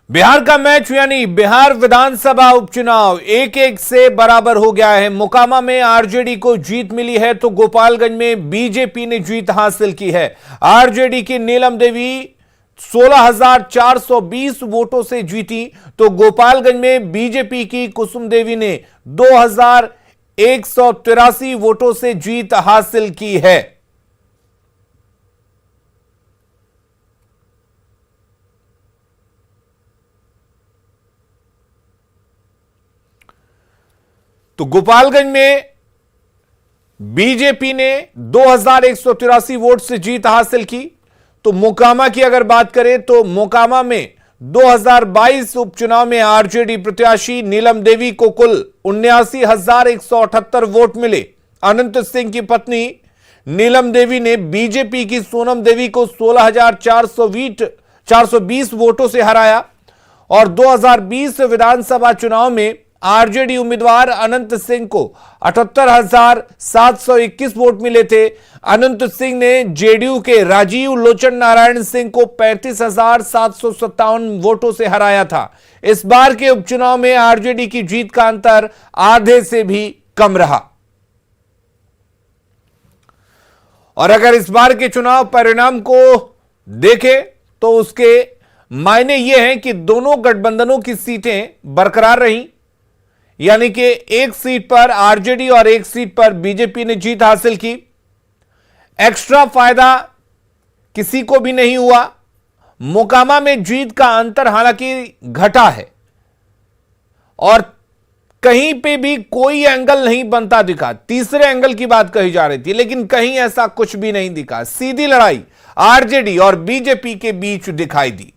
बिहार का मैच यानी बिहार विधानसभा उपचुनाव 1-1 से बराबर हो गया है। मोकामा में आरजेडी को जीत मिली है तो गोपालगंज में बीजेपी ने जीत हासिल की है। आरजेडी की नीलम देवी 16,420 वोटों से जीती तो गोपालगंज में बीजेपी की कुसुम देवी ने 2,183 वोटों से जीत हासिल की है। तो गोपालगंज में बीजेपी ने 2,183 वोट से जीत हासिल की। तो मोकामा की अगर बात करें तो मोकामा में 2022 उपचुनाव में आरजेडी प्रत्याशी नीलम देवी को कुल 79,178 वोट मिले। अनंत सिंह की पत्नी नीलम देवी ने बीजेपी की सोनम देवी को 16,420 वोटों से हराया। और 2020 विधानसभा चुनाव में आरजेडी उम्मीदवार अनंत सिंह को 78,721 वोट मिले थे। अनंत सिंह ने जेडीयू के राजीव लोचन नारायण सिंह को 35,757 वोटों से हराया था। इस बार के उपचुनाव में आरजेडी की जीत का अंतर आधे से भी कम रहा। और अगर इस बार के चुनाव परिणाम को देखें तो उसके मायने यह हैं कि दोनों गठबंधनों की सीटें बरकरार रहीं, यानी कि एक सीट पर आरजेडी और एक सीट पर बीजेपी ने जीत हासिल की। एक्स्ट्रा फायदा किसी को भी नहीं हुआ। मोकामा में जीत का अंतर हालांकि घटा है और कहीं पे भी कोई एंगल नहीं बनता दिखा। तीसरे एंगल की बात कही जा रही थी लेकिन कहीं ऐसा कुछ भी नहीं दिखा। सीधी लड़ाई आरजेडी और बीजेपी के बीच दिखाई दी।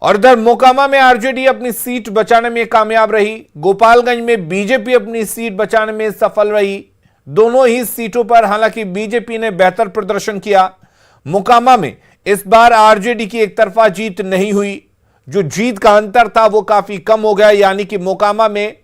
और इधर मोकामा में आरजेडी अपनी सीट बचाने में कामयाब रही। गोपालगंज में बीजेपी अपनी सीट बचाने में सफल रही। दोनों ही सीटों पर हालांकि बीजेपी ने बेहतर प्रदर्शन किया। मोकामा में इस बार आरजेडी की एक तरफा जीत नहीं हुई। जो जीत का अंतर था वो काफी कम हो गया, यानी कि मोकामा में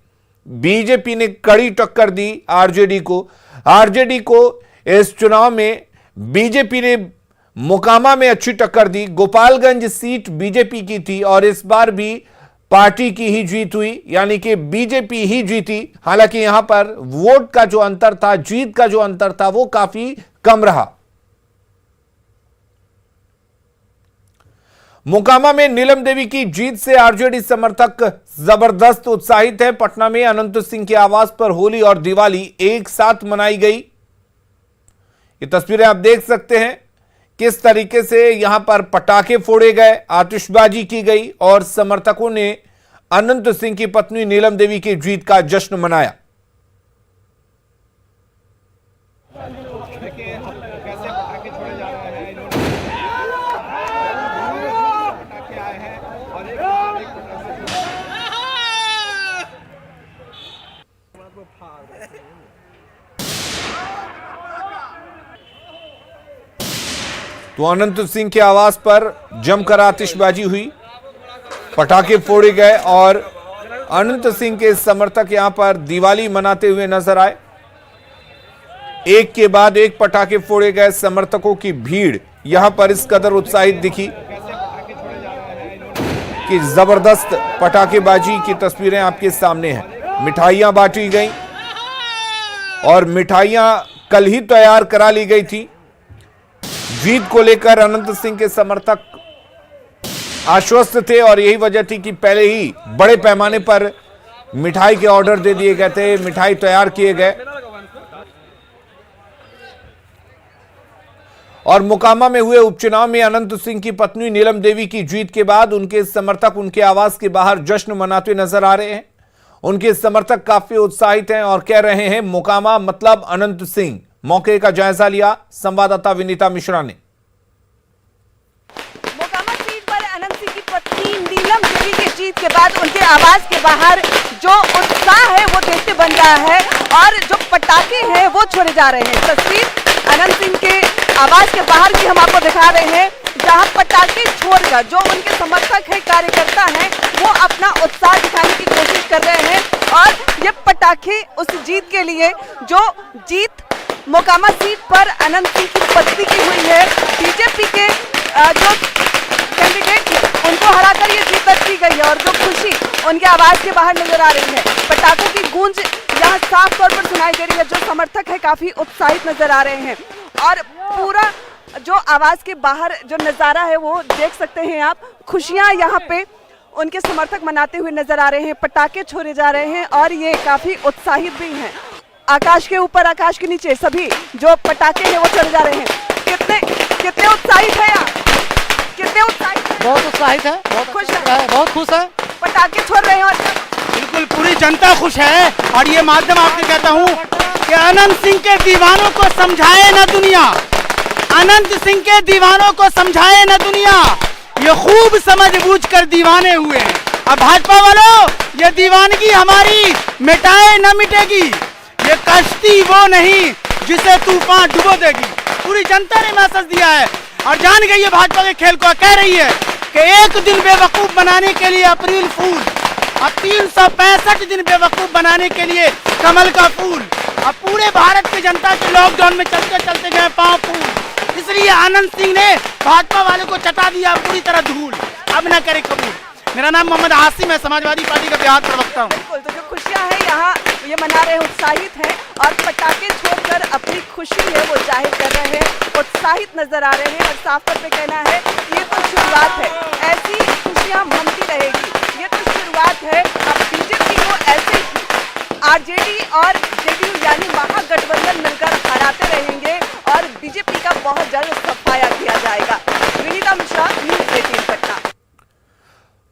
बीजेपी ने कड़ी टक्कर दी आरजेडी को। आरजेडी को इस चुनाव में बीजेपी ने मोकामा में अच्छी टक्कर दी। गोपालगंज सीट बीजेपी की थी और इस बार भी पार्टी की ही जीत हुई, यानी कि बीजेपी ही जीती। हालांकि यहां पर वोट का जो अंतर था, जीत का जो अंतर था वो काफी कम रहा। मोकामा में नीलम देवी की जीत से आरजेडी समर्थक जबरदस्त उत्साहित है। पटना में अनंत सिंह के आवास पर होली और दिवाली एक साथ मनाई गई। ये तस्वीरें आप देख सकते हैं किस तरीके से यहां पर पटाखे फोड़े गए, आतिशबाजी की गई और समर्थकों ने अनंत सिंह की पत्नी नीलम देवी की जीत का जश्न मनाया। तो अनंत सिंह के आवास पर जमकर आतिशबाजी हुई, पटाखे फोड़े गए और अनंत सिंह के समर्थक यहां पर दिवाली मनाते हुए नजर आए। एक के बाद एक पटाखे फोड़े गए। समर्थकों की भीड़ यहां पर इस कदर उत्साहित दिखी कि जबरदस्त पटाखेबाजी की तस्वीरें आपके सामने हैं। मिठाइयां बांटी गई और मिठाइयां कल ही तैयार करा ली गई थी। जीत को लेकर अनंत सिंह के समर्थक आश्वस्त थे और यही वजह थी कि पहले ही बड़े पैमाने पर मिठाई के ऑर्डर दे दिए गए थे, मिठाई तैयार किए गए। और मोकामा में हुए उपचुनाव में अनंत सिंह की पत्नी नीलम देवी की जीत के बाद उनके समर्थक उनके आवास के बाहर जश्न मनाते नजर आ रहे हैं। उनके समर्थक काफी उत्साहित हैं और कह रहे हैं मोकामा मतलब अनंत सिंह। मौके का जायजा लिया संवाददाता विनीता मिश्रा ने। मोकामा सीट पर अनंत सिंह की पत्नी नीलम देवी की जीत के बाद उनके आवास के बाहर जो उत्साह है वो देखते बन रहा है और जो पटाखे हैं वो छोड़े जा रहे हैं। तस्वीर अनंत सिंह के आवास के बाहर की हम आपको दिखा रहे हैं, जहां पटाखे छोड़कर जो उनके समर्थक है, कार्यकर्ता हैं, वो अपना उत्साह दिखाने की कोशिश कर रहे हैं। और ये पटाखे उस जीत के लिए, जो जीत मोकामा सीट पर अनंत सिंह की पत्नी की हुई है। बीजेपी के जो कैंडिडेट थे उनको हराकर ये जीत दर्ज की गई है और जो खुशी उनके आवाज के बाहर नजर आ रही है। पटाखों की गूंज यहाँ साफ तौर पर सुनाई दे रही है। जो समर्थक है काफी उत्साहित नजर आ रहे हैं और पूरा जो आवाज के बाहर जो नजारा है वो देख सकते हैं आप। खुशियां यहाँ पे उनके समर्थक मनाते हुए नजर आ रहे हैं, पटाखे छोड़े जा रहे हैं और ये काफी उत्साहित भी हैं। आकाश के ऊपर आकाश के नीचे सभी जो पटाखे हैं वो छोड़े जा रहे हैं। कितने कितने उत्साहित है आप? कितने उत्साहित है? बहुत उत्साहित है, बहुत खुश अच्छा लग रहा है, बहुत खुश है। पटाखे छोड़ रहे हैं और बिल्कुल पूरी जनता खुश है। और ये माध्यम आपसे कहता हूँ कि अनंत सिंह के दीवानों को समझाए न दुनिया, अनंत सिंह के दीवानों को समझाए न दुनिया, ये खूब समझ बूझ कर दीवाने हुए हैं। अब भाजपा वालों, ये दीवानगी हमारी मिटाए न मिटेगी, ये कश्ती वो नहीं जिसे तूफान डुबो देगी। पूरी जनता ने मैसेज दिया है और जान गई है भाजपा के खेल को। कह रही है कि एक दिन बेवकूफ बनाने के लिए अप्रैल फूल, अब 365 दिन बेवकूफ बनाने के लिए कमल का फूल। अब पूरे भारत की जनता के लॉकडाउन में चलते चलते गए पांव फूल, इसलिए आनंद सिंह ने भाजपा वाले को चटा दिया पूरी तरह धूल। अब न करे कबूल। मेरा नाम मोहम्मद आसिम है, समाजवादी पार्टी का बिहार प्रवक्ता हूँ। बिल्कुल, तो जो खुशियां हैं यहाँ ये मना रहे हैं, उत्साहित हैं और पटाखे छोड़कर अपनी खुशी है वो जाहिर कर रहे हैं, उत्साहित नजर आ रहे हैं और साफ तौर पे कहना है ये तो शुरुआत है, ऐसी खुशियां मनती रहेगी, ये तो शुरुआत है। अब बीजेपी को ऐसे ही आरजेडी और जेडीयू यानी महागठबंधन मिलकर हराते रहेंगे और बीजेपी का बहुत जल्द सफाया किया जाएगा। विनीता मिश्रा, न्यूज़ 18 पटना।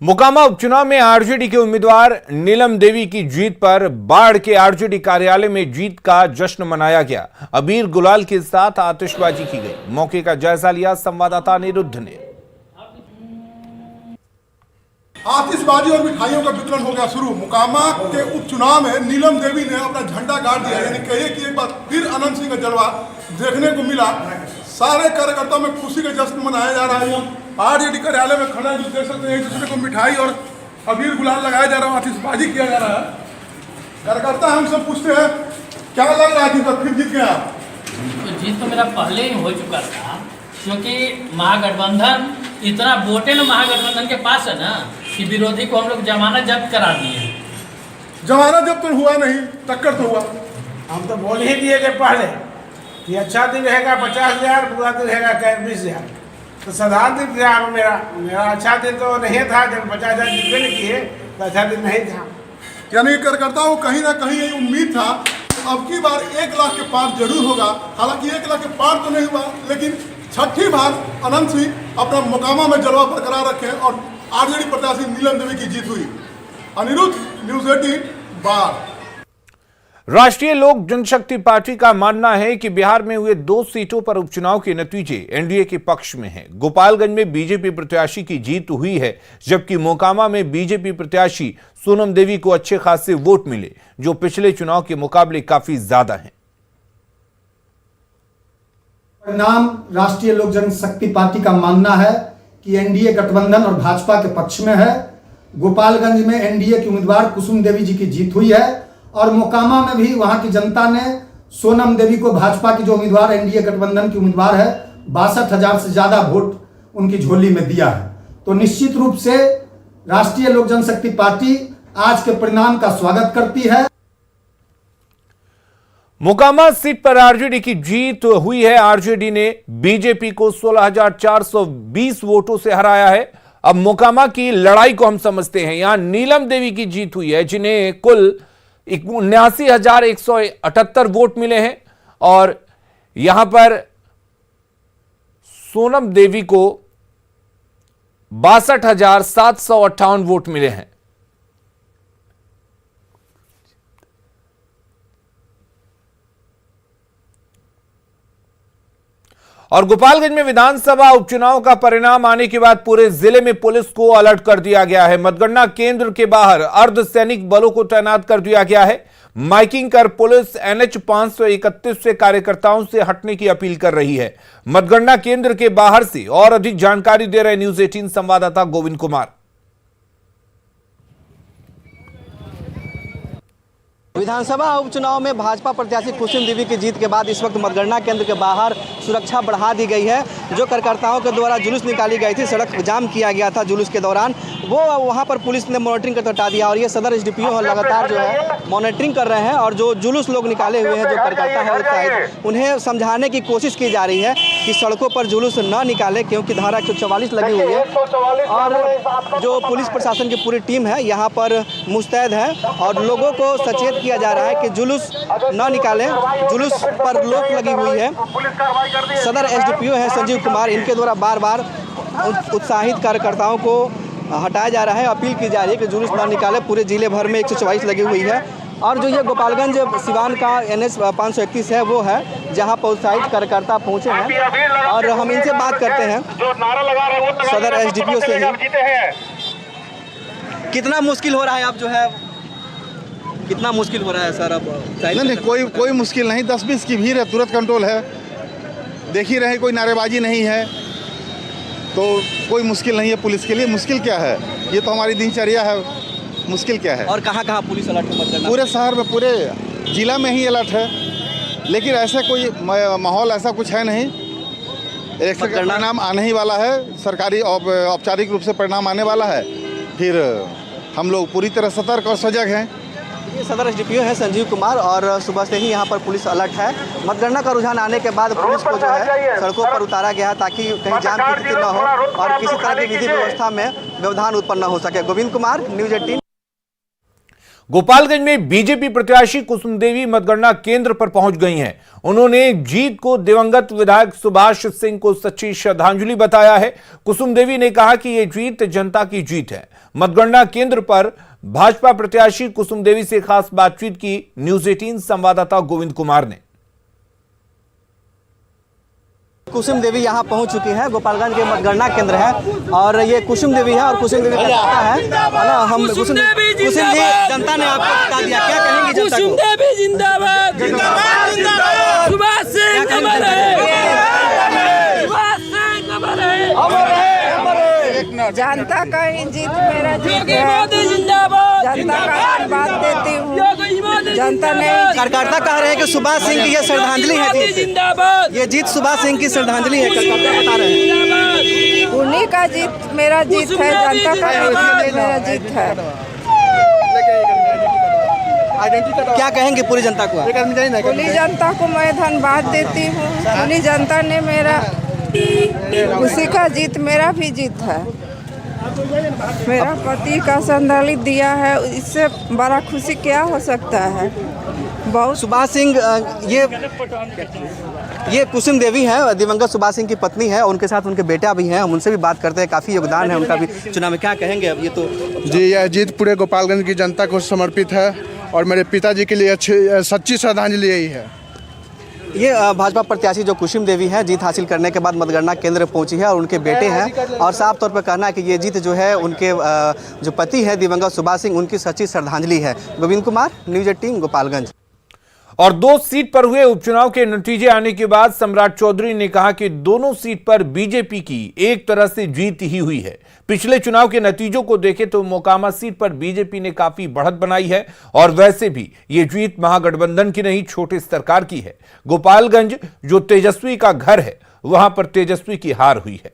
मोकामा उपचुनाव में आरजेडी के उम्मीदवार नीलम देवी की जीत पर बाढ़ के आरजेडी कार्यालय में जीत का जश्न मनाया गया। अबीर गुलाल के साथ आतिशबाजी की गई। मौके का जायजा लिया संवाददाता अनिरुद्ध ने। आतिशबाजी और मिठाइयों का वितरण हो गया शुरू। मोकामा के उपचुनाव में नीलम देवी ने अपना झंडा गाड़ दिया, यानी कहिए कि एक बार फिर अनंत सिंह का जलवा देखने को मिला। सारे कार्यकर्ताओं में खुशी का जश्न मनाया जा रहा है। आरजेडी कार्यालय में खड़ा जो देख सकते हैं, एक दूसरे को मिठाई और अबीर गुलाल लगाया जा रहा है, आतिशबाजी किया जा रहा है। कार्यकर्ता हम सब पूछते हैं क्या लग रहा है कि फिर जीत गया? तो जीत तो मेरा पहले ही हो चुका था, क्योंकि महागठबंधन इतना वोटें ना महागठबंधन के पास है ना कि विरोधी को हम लोग जमानत जब्त करा दिए। जमानत जब तो हुआ नहीं, टक्कर तो हुआ। हम तो बोल ही दिए थे पहले कि अच्छा दिन रहेगा 50,000, बुरा दिन रहेगा 20,000। तो साधारण दिन था मेरा अच्छा दिन तो नहीं था। जब 50,000 जितने नहीं किए तो अच्छा दिन नहीं था। यानी कार्यकर्ताओं को कहीं ना कहीं ये उम्मीद था अब की बार 1 लाख के पार जरूर होगा। हालांकि 1 लाख के पार तो नहीं हुआ, लेकिन छठी बार अनंत सिंह अपना मोकामा में जलवा बरकरार रखे और आरजेडी प्रत्याशी नीलम देवी की जीत हुई। अनिरुद्ध, न्यूज़ 18 बाढ़। राष्ट्रीय लोक जनशक्ति पार्टी का मानना है कि बिहार में हुए 2 सीटों पर उपचुनाव के नतीजे एनडीए के पक्ष में हैं। गोपालगंज में बीजेपी प्रत्याशी की जीत हुई है, जबकि मोकामा में बीजेपी प्रत्याशी सोनम देवी को अच्छे खासे वोट मिले, जो पिछले चुनाव के मुकाबले काफी ज्यादा हैं। परिणाम राष्ट्रीय लोक जनशक्ति पार्टी का मानना है कि एनडीए गठबंधन और भाजपा के पक्ष में है। गोपालगंज में एनडीए की उम्मीदवार कुसुम देवी जी की जीत हुई है और मोकामा में भी वहां की जनता ने सोनम देवी को, भाजपा की जो उम्मीदवार एनडीए गठबंधन की उम्मीदवार है, 62,000 से ज्यादा वोट उनकी झोली में दिया है। तो निश्चित रूप से राष्ट्रीय लोक जनशक्ति पार्टी आज के परिणाम का स्वागत करती है। मोकामा सीट पर आरजेडी की जीत हुई है। आरजेडी ने बीजेपी को 16,420 वोटों से हराया है। अब मोकामा की लड़ाई को हम समझते हैं। यहां नीलम देवी की जीत हुई है, जिन्हें कुल 79,178 वोट मिले हैं और यहां पर सोनम देवी को 62,758 वोट मिले हैं। और गोपालगंज में विधानसभा उपचुनाव का परिणाम आने के बाद पूरे जिले में पुलिस को अलर्ट कर दिया गया है। मतगणना केंद्र के बाहर अर्धसैनिक बलों को तैनात कर दिया गया है। माइकिंग कर पुलिस NH 531 से कार्यकर्ताओं से हटने की अपील कर रही है। मतगणना केंद्र के बाहर से और अधिक जानकारी दे रहे न्यूज़ 18 संवाददाता गोविंद कुमार। विधानसभा उपचुनाव में भाजपा प्रत्याशी कुसुम देवी की जीत के बाद इस वक्त मतगणना केंद्र के बाहर सुरक्षा बढ़ा दी गई है। जो कार्यकर्ताओं के द्वारा जुलूस निकाली गई थी, सड़क जाम किया गया था जुलूस के दौरान, वो वहां पर पुलिस ने मॉनिटरिंग कर हटा दिया और ये सदर एसडीपीओ लगातार जो है मॉनिटरिंग कर रहे हैं और जो जुलूस लोग निकाले हुए हैं, जो कार्यकर्ता है उन्हें समझाने की कोशिश की जा रही है कि सड़कों पर जुलूस न निकाले, क्योंकि धारा 144 लगी हुई है और जो पुलिस प्रशासन की पूरी टीम है यहाँ पर मुस्तैद है और लोगों को सचेत किया जा रहा है कि जुलूस न निकालें, जुलूस पर रोक लगी हुई है। सदर एसडीपीओ है संजीव कुमार, इनके द्वारा बार बार उत्साहित कार्यकर्ताओं को हटाया जा रहा है, अपील की जा रही है कि जुलूस न निकाले। पूरे जिले भर में 144 लगी हुई है और जो ये गोपालगंज सिवान का NH 531 है वो है जहां पर उत्साहित कार्यकर्ता पहुंचे हैं और हम इनसे बात करते हैं सदर एसडीपीओ से ही। कितना मुश्किल हो रहा है, आप जो है कितना मुश्किल हो रहा है सर? अब नहीं, कोई मुश्किल नहीं, 10-20 की भीड़ है, तुरंत कंट्रोल है। देख ही रहे, कोई नारेबाजी नहीं है, तो कोई मुश्किल नहीं है पुलिस के लिए। मुश्किल क्या है, ये तो हमारी दिनचर्या है, मुश्किल क्या है। और कहाँ परिस अलर्ट है? पूरे शहर में, पूरे जिला में ही अलर्ट है, लेकिन ऐसा कोई माहौल ऐसा कुछ है नहीं। इलेक्शन का परिणाम आने ही वाला है, सरकारी औपचारिक रूप से परिणाम आने वाला है, फिर हम लोग पूरी तरह सतर्क और सजग हैं। ये सदर एसडीपीओ है संजीव कुमार और सुबह से ही यहाँ पर पुलिस अलर्ट है। मतगणना का रुझान आने के बाद पुलिस को जो है सड़कों पर उतारा गया है ताकि कहीं जाम की स्थिति न हो और किसी तरह की विधि व्यवस्था में व्यवधान उत्पन्न हो सके। गोविंद कुमार, न्यूज़ 18। गोपालगंज में बीजेपी प्रत्याशी कुसुम देवी मतगणना केंद्र पर पहुंच गई हैं। उन्होंने जीत को दिवंगत विधायक सुभाष सिंह को सच्ची श्रद्धांजलि बताया है। कुसुम देवी ने कहा कि यह जीत जनता की जीत है। मतगणना केंद्र पर भाजपा प्रत्याशी कुसुम देवी से खास बातचीत की न्यूज़ 18 संवाददाता गोविंद कुमार ने। कुसुम देवी यहाँ पहुँच चुकी है, गोपालगंज के मतगणना केंद्र है और ये कुसुम देवी है और कुसुम देवी का कहना है ना, हम कुसुम जी जनता ने आपको बता दिया, क्या कहेंगे जनता को? कुसुम देवी जिंदाबाद, जिंदाबाद, जिंदाबाद। सुभाष सिंह अमर है, सुभाष सिंह अमर है। जनता का ही जीत मेरा जीत है, जनता का आशीर्वाद देती हूँ। जनता ने कार्यकर्ता कह रहे हैं कि सुभाष सिंह की ये श्रद्धांजलि है, जीत ये जीत सुभाष सिंह की श्रद्धांजलि है, कार्यकर्ता बता रहे हैं। उन्हीं का जीत मेरा जीत है, जनता का जीत मेरा जीत है। क्या कहेंगे पूरी जनता को? पूरी जनता को मैं धन्यवाद देती हूँ। पूरी जनता ने मेरा, उसी का जीत मेरा भी जीत है। मेरा पति का श्रद्धांजलि दिया है, इससे बड़ा खुशी क्या हो सकता है। बहुत सुभाष सिंह ये कुसुम देवी है, दिवंगत सुभाष सिंह की पत्नी है, उनके साथ उनके बेटा भी हैं, हम उनसे भी बात करते हैं। काफ़ी योगदान है उनका भी चुनाव में, क्या कहेंगे अब? ये तो जी, यह जीत पूरे गोपालगंज की जनता को समर्पित है और मेरे पिताजी के लिए अच्छी सच्ची श्रद्धांजलि यही है। ये भाजपा प्रत्याशी जो कुसुम देवी है, जीत हासिल करने के बाद मतगणना केंद्र पहुंची है और उनके बेटे हैं और साफ तौर पर कहना है कि ये जीत जो है उनके जो पति है दिवंगत सुभाष सिंह, उनकी सच्ची श्रद्धांजलि है। गोविंद कुमार, न्यूज़ 18 गोपालगंज। और 2 सीट पर हुए उपचुनाव के नतीजे आने के बाद सम्राट चौधरी ने कहा कि दोनों सीट पर बीजेपी की एक तरह से जीत ही हुई है। पिछले चुनाव के नतीजों को देखें तो मोकामा सीट पर बीजेपी ने काफी बढ़त बनाई है और वैसे भी ये जीत महागठबंधन की नहीं, छोटे सरकार की है। गोपालगंज जो तेजस्वी का घर है, वहां पर तेजस्वी की हार हुई है।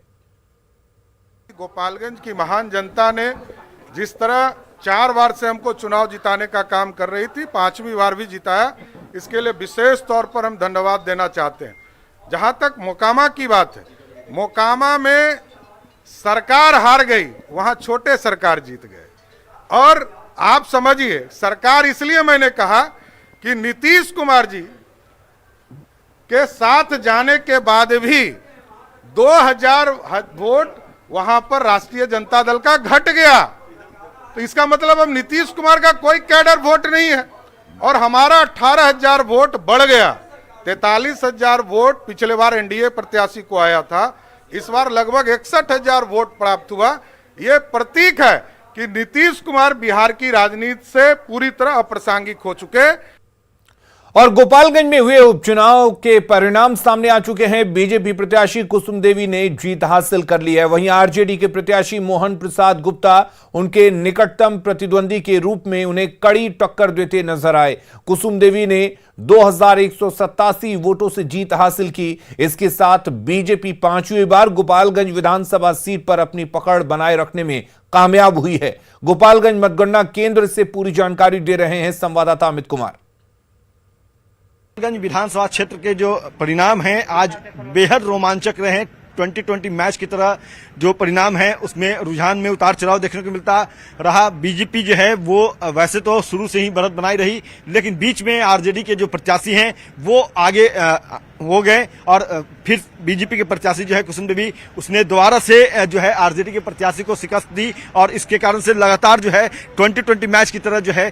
गोपालगंज की महान जनता ने जिस तरह 4 बार से हमको चुनाव जिताने का काम कर रही थी, 5वीं बार भी जिताया, इसके लिए विशेष तौर पर हम धन्यवाद देना चाहते हैं। जहां तक मोकामा की बात है, मोकामा में सरकार हार गई, वहां छोटे सरकार जीत गए। और आप समझिए, सरकार इसलिए मैंने कहा कि नीतीश कुमार जी के साथ जाने के बाद भी 2000 वोट वहां पर राष्ट्रीय जनता दल का घट गया, तो इसका मतलब अब नीतीश कुमार का कोई कैडर वोट नहीं है और हमारा 18,000 वोट बढ़ गया। 43,000 वोट पिछले बार एनडीए प्रत्याशी को आया था, इस बार लगभग 61,000 वोट प्राप्त हुआ। ये प्रतीक है कि नीतीश कुमार बिहार की राजनीति से पूरी तरह अप्रासंगिक हो चुके। और गोपालगंज में हुए उपचुनाव के परिणाम सामने आ चुके हैं। बीजेपी प्रत्याशी कुसुम देवी ने जीत हासिल कर ली है। वहीं आरजेडी के प्रत्याशी मोहन प्रसाद गुप्ता उनके निकटतम प्रतिद्वंदी के रूप में उन्हें कड़ी टक्कर देते नजर आए। कुसुम देवी ने 2187 वोटों से जीत हासिल की। इसके साथ बीजेपी 5वीं बार गोपालगंज विधानसभा सीट पर अपनी पकड़ बनाए रखने में कामयाब हुई है। गोपालगंज मतगणना केंद्र से पूरी जानकारी दे रहे हैं संवाददाता अमित कुमार। गोपालगंज विधानसभा क्षेत्र के जो परिणाम हैं आज बेहद रोमांचक रहे हैं। 2020 मैच की तरह जो परिणाम है उसमें रुझान में उतार चढ़ाव देखने को मिलता रहा। बीजेपी जो है वो वैसे तो शुरू से ही बढ़त बनाई रही, लेकिन बीच में आरजेडी के जो प्रत्याशी हैं वो आगे हो गए और फिर बीजेपी के प्रत्याशी जो है कुसुम देवी उसने दोबारा से जो है आरजेडी के प्रत्याशी को शिकस्त दी और इसके कारण से लगातार जो है 2020 मैच की तरह जो है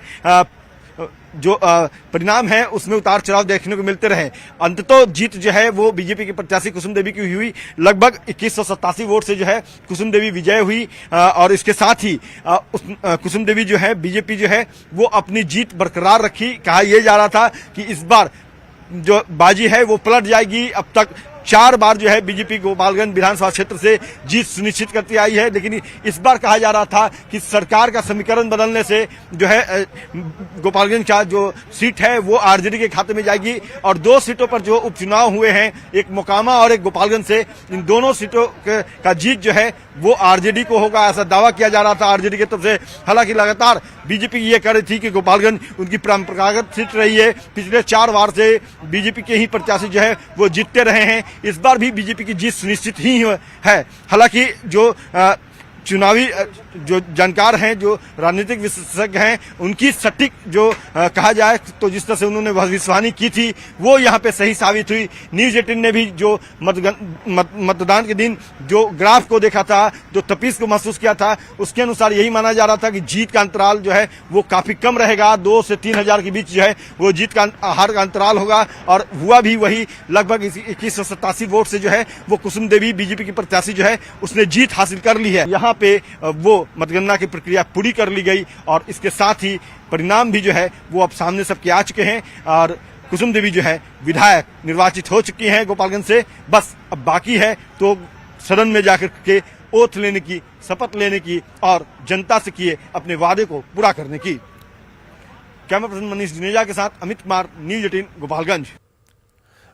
जो परिणाम है उसमें उतार चढ़ाव देखने को मिलते रहे। अंततः जीत जो है वो बीजेपी के प्रत्याशी कुसुम देवी की हुई। लगभग 2187 वोट से जो है कुसुम देवी विजय हुई और इसके साथ ही कुसुम देवी जो है बीजेपी जो है वो अपनी जीत बरकरार रखी। कहा यह जा रहा था कि इस बार जो बाजी है वो पलट जाएगी। अब तक 4 बार जो है बीजेपी गोपालगंज विधानसभा क्षेत्र से जीत सुनिश्चित करती आई है, लेकिन इस बार कहा जा रहा था कि सरकार का समीकरण बदलने से जो है गोपालगंज का जो सीट है वो आरजेडी के खाते में जाएगी और 2 सीटों पर जो उपचुनाव हुए हैं, एक मोकामा और एक गोपालगंज से, इन दोनों सीटों का जीत जो है वो आरजेडी को होगा, ऐसा दावा किया जा रहा था आरजेडी की तरफ से। हालांकि लगातार बीजेपी ये कह रही थी कि गोपालगंज उनकी परंपरागत सीट रही है। पिछले 4 बार से बीजेपी के ही प्रत्याशी जो है वो जीतते रहे हैं। इस बार भी बीजेपी की जीत सुनिश्चित ही है। हालांकि जो चुनावी जो जानकार हैं, जो राजनीतिक विशेषज्ञ हैं, उनकी सटीक जो कहा जाए तो जिस तरह से उन्होंने भविष्यवाणी की थी वो यहाँ पे सही साबित हुई। न्यूज 18 ने भी जो मतदान के दिन जो ग्राफ को देखा था, जो तपीस को महसूस किया था, उसके अनुसार यही माना जा रहा था कि जीत का अंतराल जो है वो काफी कम रहेगा। 2 से 3 हजार के बीच जो है वो जीत का हार का अंतराल होगा और हुआ भी वही। लगभग 2187 वोट से जो है वो कुसुम देवी बीजेपी की प्रत्याशी जो है उसने जीत हासिल कर ली है। यहाँ पे वो मतगणना की प्रक्रिया पूरी कर ली गई और इसके साथ ही परिणाम भी जो है वो अब सामने सबके आ चुके हैं और कुसुम देवी जो है विधायक निर्वाचित हो चुकी हैं गोपालगंज से। बस अब बाकी है तो सदन में जाकर के ओथ लेने की, शपथ लेने की और जनता से किए अपने वादे को पूरा करने की। कैमरा पर्सन मनीष जुनेजा के साथ अमित कुमार, न्यूज 18 गोपालगंज।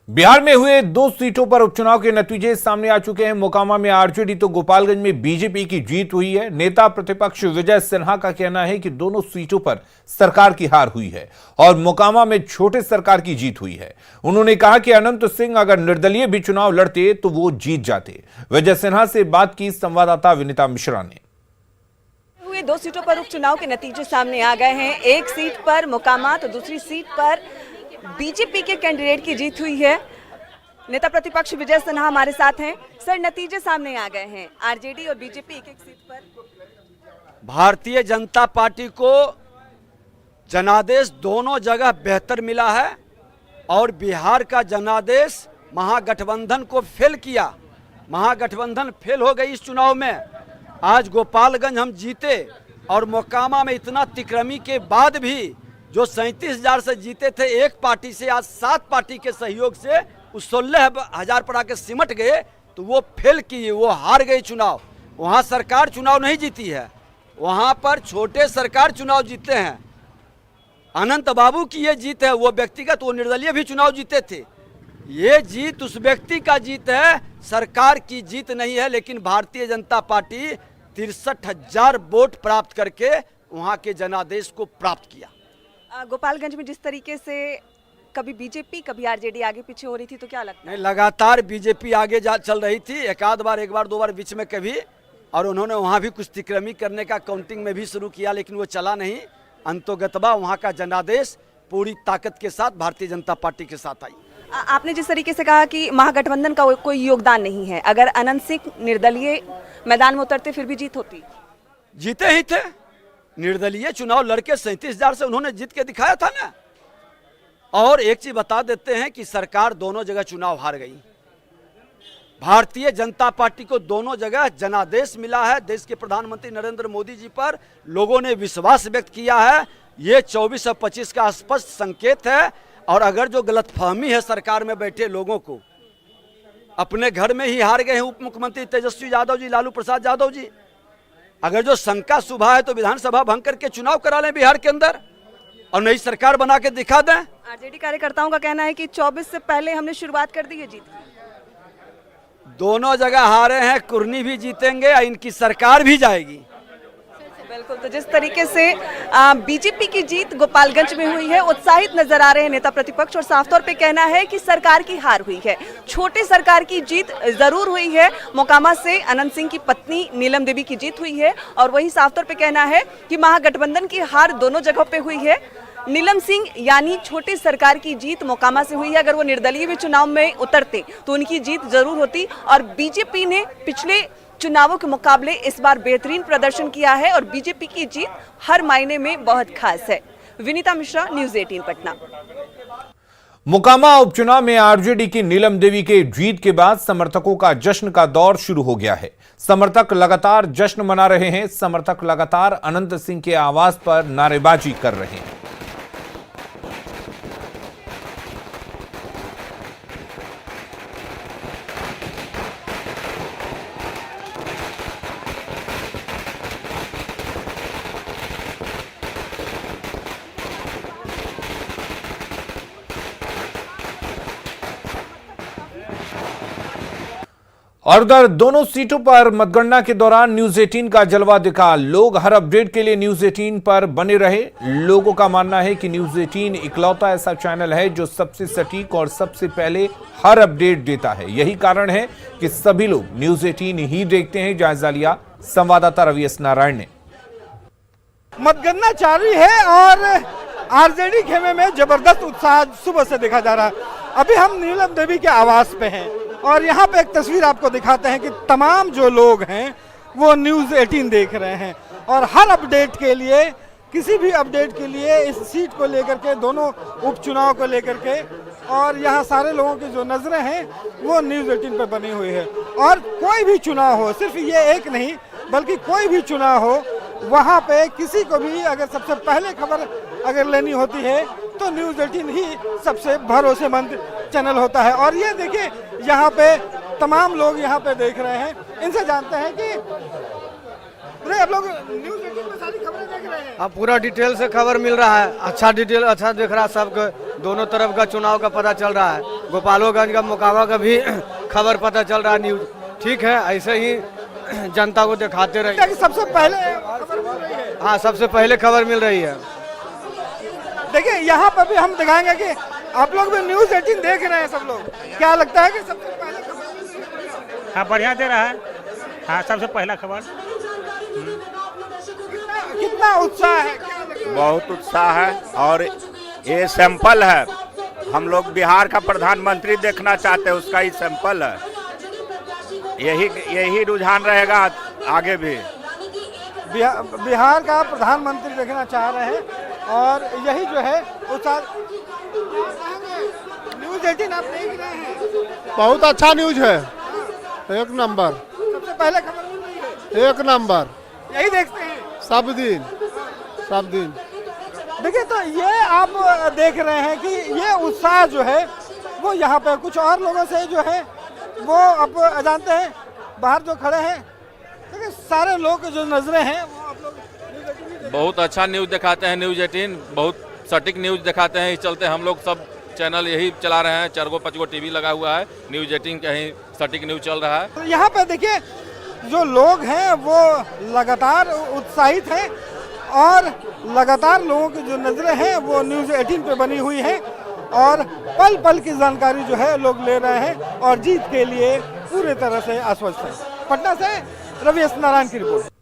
बिहार में हुए 2 सीटों पर उपचुनाव के नतीजे सामने आ चुके हैं। मोकामा में आरजेडी तो गोपालगंज में बीजेपी की जीत हुई है। नेता प्रतिपक्ष विजय सिन्हा का कहना है कि दोनों सीटों पर सरकार की हार हुई है और मोकामा में छोटे सरकार की जीत हुई है। उन्होंने कहा कि अनंत सिंह अगर निर्दलीय भी चुनाव लड़ते तो वो जीत जाते। विजय सिन्हा से बात की संवाददाता विनीता मिश्रा ने। हुए 2 सीटों पर उपचुनाव के नतीजे सामने आ गए हैं। एक सीट पर मोकामा तो दूसरी सीट पर बीजेपी के कैंडिडेट की जीत हुई है। नेता प्रतिपक्ष विजय सिन्हा हमारे साथ हैं। सर, नतीजे सामने आ गए हैं, आरजेडी और बीजेपी एक सीट पर। भारतीय जनता पार्टी को जनादेश दोनों जगह बेहतर मिला है और बिहार का जनादेश महागठबंधन को फेल किया। महागठबंधन फेल हो गई इस चुनाव में। आज गोपालगंज हम जीते और मोकामा में इतना तिक्रमी के बाद भी जो 37,000 से जीते थे एक पार्टी से, आज 7 पार्टी के सहयोग से उस 16,000 पर आके सिमट गए तो वो फेल किए, वो हार गए चुनाव। वहाँ सरकार चुनाव नहीं जीती है, वहाँ पर छोटे सरकार चुनाव जीते हैं। अनंत बाबू की ये जीत है, वो व्यक्तिगत, वो निर्दलीय भी चुनाव जीते थे। ये जीत उस व्यक्ति का जीत है, सरकार की जीत नहीं है। लेकिन भारतीय जनता पार्टी 63,000 वोट प्राप्त करके वहाँ के जनादेश को प्राप्त किया। गोपालगंज में जिस तरीके से कभी बीजेपी कभी आरजेडी आगे पीछे हो रही थी तो क्या लगता है? नहीं, लगातार बीजेपी आगे चल रही थी। एक बार 2 बार बीच में कभी, और उन्होंने वहां भी कुछ तिक्रमी करने का काउंटिंग में भी शुरू किया, लेकिन वो चला नहीं। अंतोगतवा वहां का जनादेश पूरी ताकत के साथ भारतीय जनता पार्टी के साथ आई। आपने जिस तरीके से कहा कि महागठबंधन का कोई योगदान नहीं है, अगर अनंत सिंह निर्दलीय मैदान में उतरते फिर भी जीत होती? जीते ही थे। निर्दलीय चुनाव लड़के 37,000 से उन्होंने जीत के दिखाया था ना। और एक चीज बता देते हैं कि सरकार दोनों जगह चुनाव हार गई। भारतीय जनता पार्टी को दोनों जगह जनादेश मिला है। देश के प्रधानमंत्री नरेंद्र मोदी जी पर लोगों ने विश्वास व्यक्त किया है। ये 24 और 25 का स्पष्ट संकेत है। और अगर जो गलतफहमी है सरकार में बैठे लोगों को, अपने घर में ही हार गए हैं उप मुख्यमंत्री तेजस्वी यादव जी, लालू प्रसाद यादव जी, अगर जो शंका सुबह है तो विधानसभा भंग करके चुनाव करा लें बिहार के अंदर और नई सरकार बना के दिखा दें। आरजेडी कार्यकर्ताओं का कहना है कि 24 से पहले हमने शुरुआत कर दी है जीत की। दोनों जगह हारे हैं, कुर्नी भी जीतेंगे और इनकी सरकार भी जाएगी। बिल्कुल, तो जिस तरीके से बीजेपी की जीत गोपालगंज में हुई है, उत्साहित नजर आ रहे हैं नेता प्रतिपक्ष और साफ तौर पे कहना है कि सरकार की हार हुई है। छोटे सरकार की जीत जरूर हुई है, मोकामा से अनंत सिंह की पत्नी नीलम देवी की जीत हुई है और वही साफ तौर पे कहना है कि महागठबंधन की हार दोनों जगहों पे हुई है। नीलम सिंह यानी छोटी सरकार की जीत मोकामा से हुई है। अगर वो निर्दलीय भी चुनाव में उतरते तो उनकी जीत जरूर होती और बीजेपी ने पिछले चुनावों के मुकाबले इस बार बेहतरीन प्रदर्शन किया है और बीजेपी की जीत हर मायने में बहुत खास है। विनीता मिश्रा, न्यूज़ 18 पटना। मोकामा उपचुनाव में आरजेडी की नीलम देवी के जीत के बाद समर्थकों का जश्न का दौर शुरू हो गया है। समर्थक लगातार जश्न मना रहे हैं। समर्थक लगातार अनंत सिंह के आवास पर नारेबाजी कर रहे हैं। और उधर दोनों सीटों पर मतगणना के दौरान न्यूज 18 का जलवा दिखा। लोग हर अपडेट के लिए न्यूज 18 पर बने रहे। लोगों का मानना है कि न्यूज 18 इकलौता ऐसा चैनल है जो सबसे सटीक और सबसे पहले हर अपडेट देता है। यही कारण है कि सभी लोग न्यूज 18 ही देखते हैं। जायजा लिया संवाददाता रवि एस नारायण ने। मतगणना जारी है और आरजेडी खेमे में जबरदस्त उत्साह सुबह से देखा जा रहा है। अभी हम नीलम देवी के आवास पे हैं और यहाँ पे एक तस्वीर आपको दिखाते हैं कि तमाम जो लोग हैं वो न्यूज़ 18 देख रहे हैं और हर अपडेट के लिए, किसी भी अपडेट के लिए, इस सीट को लेकर के, दोनों उपचुनाव को लेकर के, और यहाँ सारे लोगों की जो नजरें हैं वो न्यूज़ 18 पे बनी हुई है। और कोई भी चुनाव हो, सिर्फ ये एक नहीं बल्कि कोई भी चुनाव हो, वहाँ पे किसी को भी अगर सबसे पहले खबर अगर लेनी होती है तो न्यूज़ 18 ही सबसे भरोसेमंद चैनल होता है। और ये देखिए यहाँ पे तमाम लोग यहाँ पे देख रहे हैं, इनसे जानते हैं कि आप लोग न्यूज़ 18 में सारी खबरें देख रहे हैं। अब पूरा डिटेल से खबर मिल रहा है, अच्छा डिटेल अच्छा दिख रहा है, सबको दोनों तरफ का चुनाव का पता चल रहा है। गोपालगंज का, मोकामा का भी खबर पता चल रहा है। न्यूज़ ठीक है, ऐसे ही जनता को दिखाते रहिए। सबसे पहले खबर मिल रही है। हाँ, सबसे पहले खबर मिल रही है। देखिए यहाँ पर भी हम दिखाएंगे कि आप लोग भी न्यूज़ 18 देख रहे हैं। सब लोग क्या लगता है कि सबसे पहले खबर? हाँ, बढ़िया दे रहा है। हाँ, सबसे पहला खबर। कितना उत्साह है? बहुत उत्साह है और ये सैंपल है। हम लोग बिहार का प्रधानमंत्री देखना चाहते हैं, उसका ही सैंपल है। यही रुझान रहेगा आगे भी। बिहार का प्रधानमंत्री देखना चाह रहे हैं और यही जो है उत्साह। न्यूज़ 18 आप देख रहे हैं, बहुत अच्छा न्यूज है, एक नंबर। सबसे पहले खबर मिल रही है, एक नंबर। यही देखते हैं सब दिन सब दिन। देखिए तो ये आप देख रहे हैं कि ये उत्साह जो है वो यहाँ पे कुछ और लोगों से जो है वो अब जानते हैं बाहर जो खड़े हैं, देखिए सारे लोग जो नजरें हैं वो आप लोग बहुत अच्छा न्यूज़ दिखाते हैं। न्यूज़ 18 बहुत सटीक न्यूज़ दिखाते हैं। इस चलते हम लोग सब चैनल यही चला रहे हैं। 4-5 टीवी लगा हुआ है, न्यूज़ 18 का ही सटीक न्यूज़ चल रहा है। तो यहाँ पे देखिए जो लोग हैं वो लगातार उत्साहित हैं और लगातार लोगों की जो नजरें हैं वो न्यूज़ 18 पे बनी हुई है और पल पल की जानकारी जो है लोग ले रहे हैं और जीत के लिए पूरी तरह से आश्वस्त हैं। पटना से रवि एस नारायण की रिपोर्ट।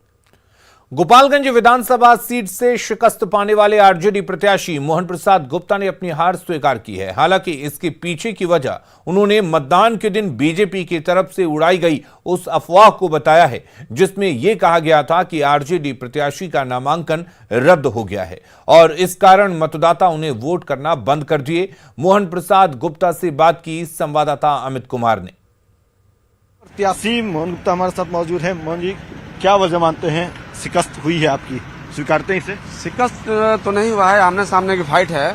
गोपालगंज विधानसभा सीट से शिकस्त पाने वाले आरजेडी प्रत्याशी मोहन प्रसाद गुप्ता ने अपनी हार स्वीकार की है। हालांकि इसके पीछे की वजह उन्होंने मतदान के दिन बीजेपी की तरफ से उड़ाई गई उस अफवाह को बताया है जिसमें यह कहा गया था कि आरजेडी प्रत्याशी का नामांकन रद्द हो गया है और इस कारण मतदाता उन्हें वोट करना बंद कर दिए। मोहन प्रसाद गुप्ता से बात की संवाददाता अमित कुमार ने। प्रत्याशी मोहन गुप्ता हमारे साथ मौजूद है। मोहन जी, क्या वजह मानते हैं शिकस्त हुई है आपकी, स्वीकारते हैं इसे? शिकस्त तो नहीं हुआ है, आमने सामने की फाइट है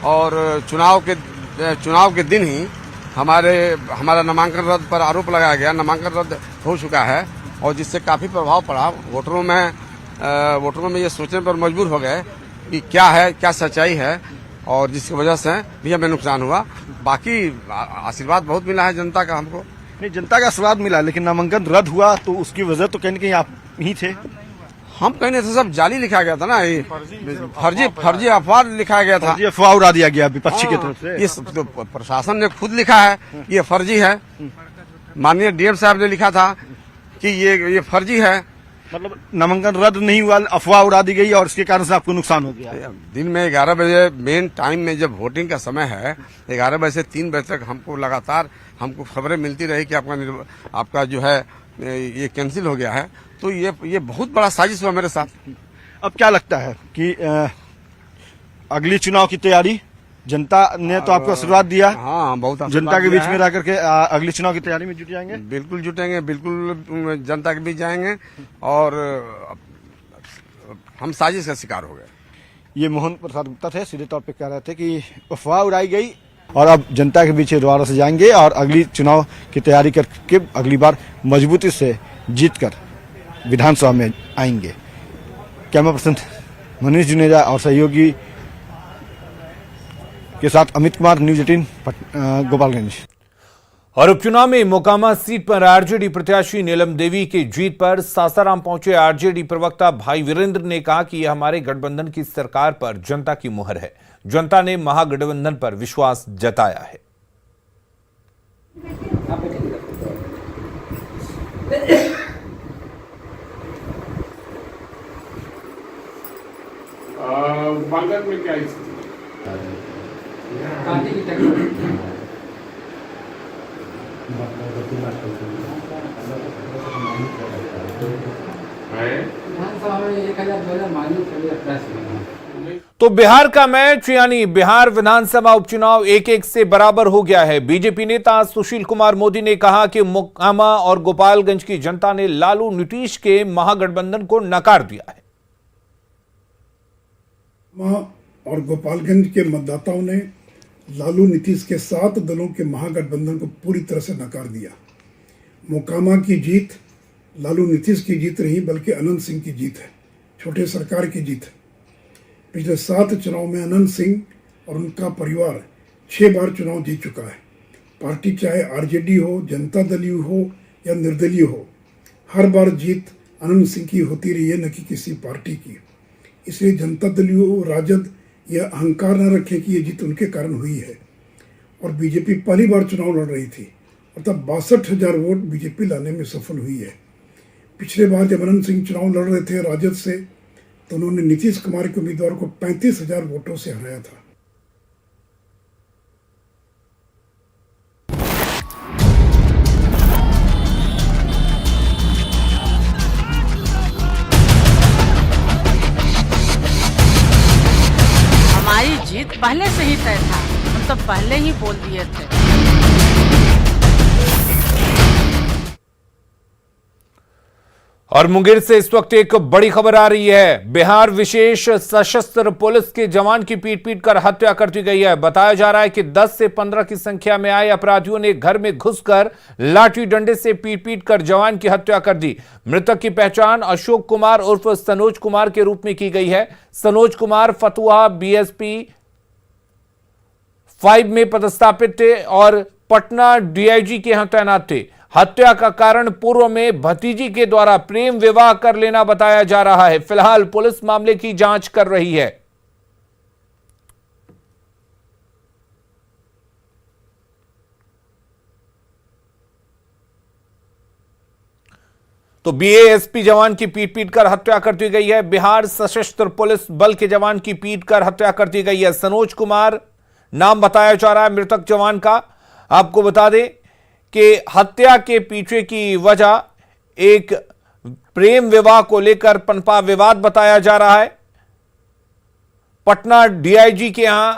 और चुनाव के दिन ही हमारा नामांकन रद्द पर आरोप लगाया गया। नामांकन रद्द हो चुका है और जिससे काफी प्रभाव पड़ा। वोटरों में ये सोचने पर मजबूर हो गए कि क्या सच्चाई है, और जिसकी वजह से भी हमें नुकसान हुआ। बाकी आशीर्वाद बहुत मिला है जनता का हमको। नहीं, जनता का आशीर्वाद मिला, लेकिन नामांकन रद्द हुआ तो उसकी वजह तो कहीं न कहीं आप ही थे। हम कहने थे सब जाली लिखा गया था ना, ये फर्जी अफवाह लिखा गया था, फर्जी अफवाह उड़ा दिया गया विपक्षी की तरफ से। ये तो प्रशासन ने खुद लिखा है ये फर्जी है। माननीय डीएम साहब ने लिखा था कि ये फर्जी है। मतलब नामांकन रद्द नहीं हुआ, अफवाह उड़ा दी गई और उसके कारण से आपको नुकसान हो गया। दिन में 11 बजे मेन टाइम में जब वोटिंग का समय है, 11 बजे से 3 बजे तक हमको लगातार खबरें मिलती रही कि आपका जो है ये कैंसिल हो गया है। तो ये बहुत बड़ा साजिश हुआ मेरे साथ। अब क्या लगता है कि अगली चुनाव की तैयारी, जनता ने तो आपको आशीर्वाद दिया। हाँ, बहुत जनता के बीच में रह करके अगली चुनाव की तैयारी में जुट जाएंगे। बिल्कुल जुटेंगे, बिल्कुल जनता के बीच जाएंगे और हम साजिश का शिकार हो गए। ये मोहन प्रसाद गुप्ता थे, सीधे तौर पे कह रहे थे कि अफवाह उड़ाई गई और अब जनता के बीच दोबारा से जाएंगे और अगली चुनाव की तैयारी करके अगली बार मजबूती से जीतकर विधानसभा में आएंगे। कैमरा पर्सन मनीष जुनेजा और सहयोगी के साथ अमित कुमार, न्यूज 18 गोपालगंज। और उपचुनाव में मोकामा सीट पर आरजेडी प्रत्याशी नीलम देवी की जीत पर सासाराम पहुंचे आरजेडी प्रवक्ता भाई वीरेंद्र ने कहा कि यह हमारे गठबंधन की सरकार पर जनता की मुहर है। जनता ने महागठबंधन पर विश्वास जताया है। बागत में क्या स्थिति तो बिहार का मैच यानी बिहार विधानसभा उपचुनाव 1-1 से बराबर हो गया है। बीजेपी नेता सुशील कुमार मोदी ने कहा कि मोकामा और गोपालगंज की जनता ने लालू नीतीश के महागठबंधन को नकार दिया है। और गोपालगंज के मतदाताओं ने लालू नीतीश के 7 दलों के महागठबंधन को पूरी तरह से नकार दिया। मोकामा की जीत लालू नीतीश की जीत नहीं बल्कि अनंत सिंह की जीत है, छोटे सरकार की जीत है। पिछले 7 चुनाव में अनंत सिंह और उनका परिवार 6 बार चुनाव जीत चुका है। पार्टी चाहे आरजेडी हो, जनता दल हो या निर्दलीय हो, हर बार जीत अनंत सिंह की होती रही है, न कि किसी पार्टी की। इसलिए जनता दल हो, राजद यह अहंकार न रखें कि ये जीत उनके कारण हुई है। और बीजेपी पहली बार चुनाव लड़ रही थी और तब 62,000 वोट बीजेपी लाने में सफल हुई है। पिछले बार जब अनंत सिंह चुनाव लड़ रहे थे राजद से, तो उन्होंने नीतीश कुमार के उम्मीदवार को 35,000 वोटों से हराया था। हमारी जीत पहले से ही तय था, हम तो पहले ही बोल दिए थे। और मुंगेर से इस वक्त एक बड़ी खबर आ रही है। बिहार विशेष सशस्त्र पुलिस के जवान की पीट कर हत्या कर दी गई है। बताया जा रहा है कि 10 से 15 की संख्या में आए अपराधियों ने घर में घुसकर लाठी डंडे से पीट कर जवान की हत्या कर दी। मृतक की पहचान अशोक कुमार उर्फ सनोज कुमार के रूप में की गई है। सनोज कुमार फतुहा बीएसपी 5 में पदस्थापित थे और पटना डीआईजी के यहां तैनात थे। हत्या का कारण पूर्व में भतीजी के द्वारा प्रेम विवाह कर लेना बताया जा रहा है। फिलहाल पुलिस मामले की जांच कर रही है। तो बीएसपी जवान की पीट कर हत्या कर दी गई है। बिहार सशस्त्र पुलिस बल के जवान की पीट कर हत्या कर दी गई है। सनोज कुमार नाम बताया जा रहा है मृतक जवान का। आपको बता दें कि हत्या के पीछे की वजह एक प्रेम विवाह को लेकर पनपा विवाद बताया जा रहा है। पटना डीआईजी के यहां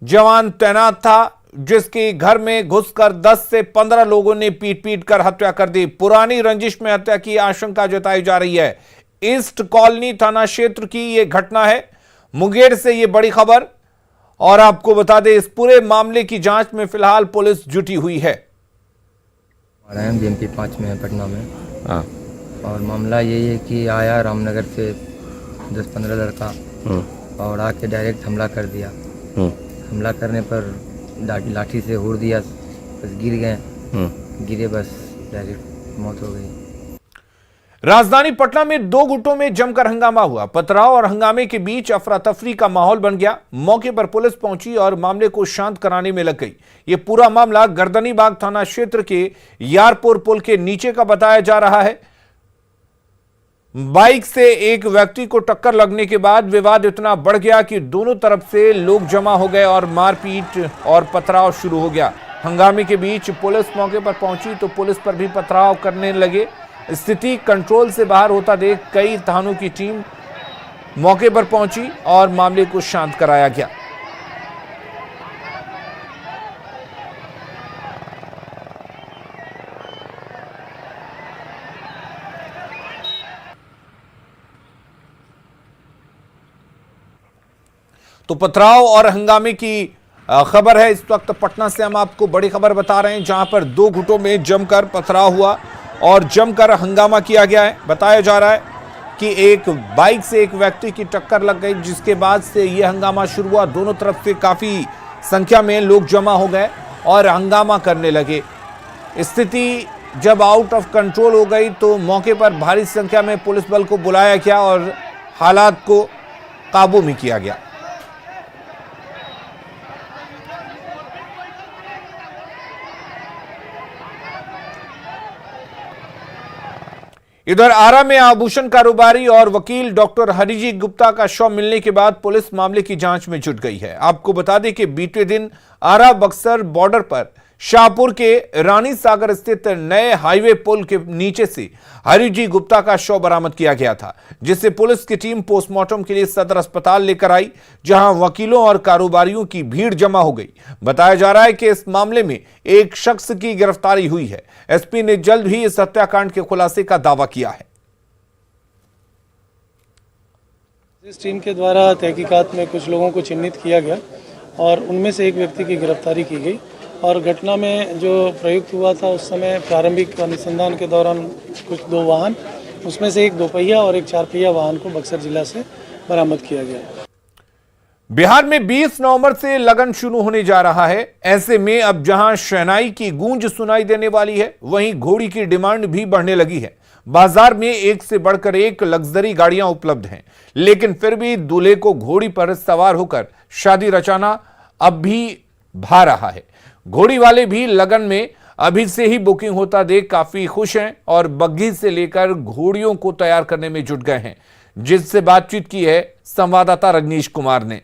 जवान तैनात था, जिसके घर में घुसकर 10 से 15 लोगों ने पीट कर हत्या कर दी। पुरानी रंजिश में हत्या की आशंका जताई जा रही है। ईस्ट कॉलोनी थाना क्षेत्र की यह घटना है। मुंगेर से यह बड़ी खबर। और आपको बता दें, इस पूरे मामले की जांच में फिलहाल पुलिस जुटी हुई है। BMP 5 में है, पटना में। और मामला यही है कि आया रामनगर से 10-15 लड़का और आके डायरेक्ट हमला कर दिया। हमला करने पर लाठी से हुड़ दिया, बस गिर गए, गिरे बस डायरेक्ट मौत हो गई। राजधानी पटना में दो गुटों में जमकर हंगामा हुआ। पथराव और हंगामे के बीच अफरा तफरी का माहौल बन गया। मौके पर पुलिस पहुंची और मामले को शांत कराने में लग गई। यह पूरा मामला गर्दनीबाग थाना क्षेत्र के यारपुर पुल के नीचे का बताया जा रहा है। बाइक से एक व्यक्ति को टक्कर लगने के बाद विवाद इतना बढ़ गया कि दोनों तरफ से लोग जमा हो गए और मारपीट और पथराव शुरू हो गया। हंगामे के बीच पुलिस मौके पर पहुंची तो पुलिस पर भी पथराव करने लगे। स्थिति कंट्रोल से बाहर होता देख कई थानों की टीम मौके पर पहुंची और मामले को शांत कराया गया। तो पथराव और हंगामे की खबर है। इस वक्त पटना से हम आपको बड़ी खबर बता रहे हैं, जहां पर दो गुटों में जमकर पथराव हुआ और जमकर हंगामा किया गया है। बताया जा रहा है कि एक बाइक से एक व्यक्ति की टक्कर लग गई, जिसके बाद से यह हंगामा शुरू हुआ। दोनों तरफ से काफी संख्या में लोग जमा हो गए और हंगामा करने लगे। स्थिति जब आउट ऑफ कंट्रोल हो गई तो मौके पर भारी संख्या में पुलिस बल को बुलाया गया और हालात को काबू में किया गया। इधर आरा में आभूषण कारोबारी और वकील डॉक्टर हरिजी गुप्ता का शव मिलने के बाद पुलिस मामले की जांच में जुट गई है। आपको बता दें कि बीते दिन आरा बक्सर बॉर्डर पर शाहपुर के रानी सागर स्थित नए हाईवे पुल के नीचे से हरिजी गुप्ता का शव बरामद किया गया था, जिसे पुलिस की टीम पोस्टमार्टम के लिए सदर अस्पताल लेकर आई, जहां वकीलों और कारोबारियों की भीड़ जमा हो गई। बताया जा रहा है कि इस मामले में एक शख्स की गिरफ्तारी हुई है। एसपी ने जल्द ही इस हत्याकांड के खुलासे का दावा किया है। इस टीम के द्वारा तहकीकात में कुछ लोगों को चिन्हित किया गया और उनमें से एक व्यक्ति की गिरफ्तारी की गई और घटना में जो प्रयुक्त हुआ था उस समय प्रारंभिक अनुसंधान के दौरान कुछ 2 वाहन, उसमें से एक 2 पहिया और एक 4 पहिया वाहन को बक्सर जिला से बरामद किया गया। बिहार में 20 नवंबर से लगन शुरू होने जा रहा है। ऐसे में अब जहां शहनाई की गूंज सुनाई देने वाली है, वहीं घोड़ी की डिमांड भी बढ़ने लगी है। बाजार में एक से बढ़कर एक लग्जरी गाड़ियां उपलब्ध हैं, लेकिन फिर भी दूल्हे को घोड़ी पर सवार होकर शादी रचाना अब भी भा रहा है। घोड़ी वाले भी लगन में अभी से ही बुकिंग होता देख काफी खुश हैं और बग्घी से लेकर घोड़ियों को तैयार करने में जुट गए हैं, जिससे बातचीत की है संवाददाता रजनीश कुमार ने।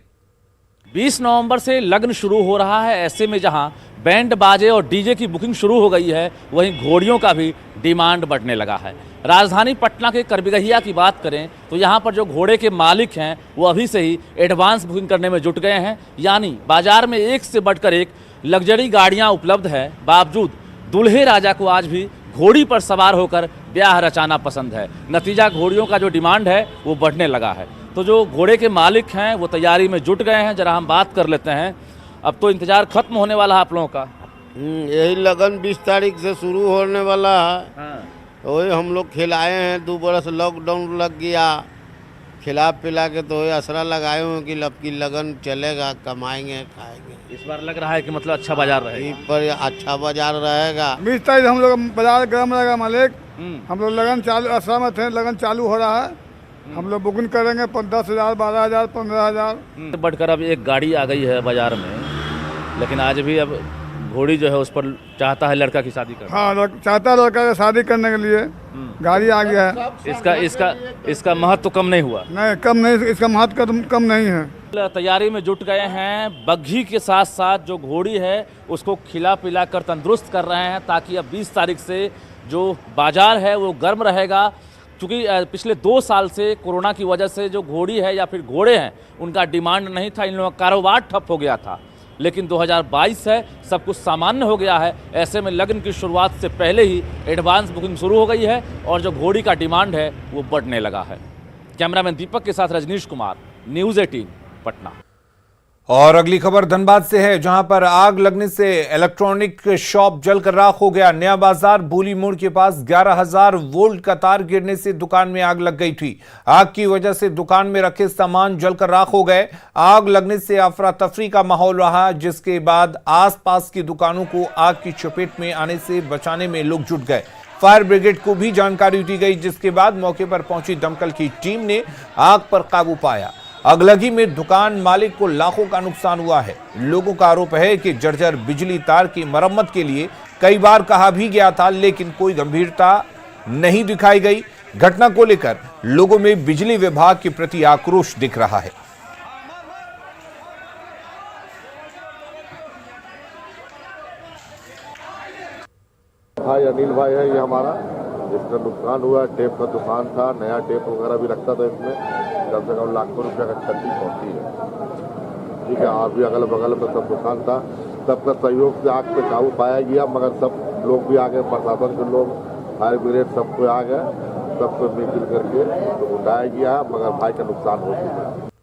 20 नवंबर से लगन शुरू हो रहा है। ऐसे में जहां बैंड बाजे और डीजे की बुकिंग शुरू हो गई है, वहीं घोड़ियों का भी डिमांड बढ़ने लगा है। राजधानी पटना के करबिगहिया की बात करें तो यहाँ पर जो घोड़े के मालिक हैं वो अभी से ही एडवांस बुकिंग करने में जुट गए हैं। यानी बाजार में एक से बढ़कर एक लग्जरी गाड़ियाँ उपलब्ध है, बावजूद दूल्हे राजा को आज भी घोड़ी पर सवार होकर ब्याह रचाना पसंद है। नतीजा घोड़ियों का जो डिमांड है वो बढ़ने लगा है। तो जो घोड़े के मालिक हैं वो तैयारी में जुट गए हैं। जरा हम बात कर लेते हैं। अब तो इंतजार खत्म होने वाला है आप लोगों का। यही लगन 20 तारीख से शुरू होने वाला है। वही हम लोग खिलाए हैं, 2 बरस लॉकडाउन लग गया, खिला पिला के तो असरा लगाए हुए कि अब की लगन चलेगा, कमाएंगे खाएंगे। इस बार लग रहा है कि मतलब अच्छा बाजार रहेगा। पर अच्छा बाजार रहेगा। 20 तारीख हम लोग बाजार गर्म रहेगा मालिक। हम लोग लगन चालू असरा में थे, लगन चालू हो रहा है। हम लोग बुकिंग करेंगे 10,000, 12,000, 15,000। बढ़कर अब एक गाड़ी आ गई है बाजार में, लेकिन आज भी अब घोड़ी जो है उस पर चाहता है लड़का की शादी करना। हाँ, चाहता है लड़का की शादी करने के लिए गाड़ी आ गया है। इसका महत्व कम नहीं हुआ? नहीं, कम नहीं, इसका महत्व कम नहीं है। तैयारी में जुट गए हैं। बग्घी के साथ साथ जो घोड़ी है उसको खिला पिला कर तंदुरुस्त कर रहे हैं, ताकि अब 20 तारीख से जो बाजार है वो गर्म रहेगा। क्योंकि पिछले 2 साल से कोरोना की वजह से जो घोड़ी है या फिर घोड़े हैं उनका डिमांड नहीं था, इन लोगों का कारोबार ठप हो गया था। लेकिन 2022 है, सब कुछ सामान्य हो गया है। ऐसे में लगन की शुरुआत से पहले ही एडवांस बुकिंग शुरू हो गई है और जो घोड़ी का डिमांड है वो बढ़ने लगा है। कैमरामैन दीपक के साथ रजनीश कुमार, न्यूज़ 18 पटना। और अगली खबर धनबाद से है, जहां पर आग लगने से इलेक्ट्रॉनिक शॉप जलकर राख हो गया। नया बाजार बोली मोड़ के पास 11,000 वोल्ट का तार गिरने से दुकान में आग लग गई थी। आग की वजह से दुकान में रखे सामान जलकर राख हो गए। आग लगने से अफरा तफरी का माहौल रहा, जिसके बाद आसपास की दुकानों को आग की चपेट में आने से बचाने में लोग जुट गए। फायर ब्रिगेड को भी जानकारी दी गई, जिसके बाद मौके पर पहुंची दमकल की टीम ने आग पर काबू पाया। अगलगी में दुकान मालिक को लाखों का नुकसान हुआ है। लोगों का आरोप है कि जर्जर बिजली तार की मरम्मत के लिए कई बार कहा भी गया था, लेकिन कोई गंभीरता नहीं दिखाई गई। घटना को लेकर लोगों में बिजली विभाग के प्रति आक्रोश दिख रहा है। भाई अनिल भाई है ये हमारा, जिसका नुकसान हुआ। टेप का दुकान था, नया टेप वगैरह भी रखता था इसमें। कम से कम लाखों रुपये का क्षति पहुंची है। ठीक है, और भी अगल बगल में सब दुकान था। सबका सहयोग से आग पे काबू पाया गया, मगर सब लोग भी आ गए, प्रशासन के लोग, फायर ब्रिगेड सबको आ गए, सबको मिलजुल करके तो उठाया गया, मगर भाई का नुकसान हो चुका है।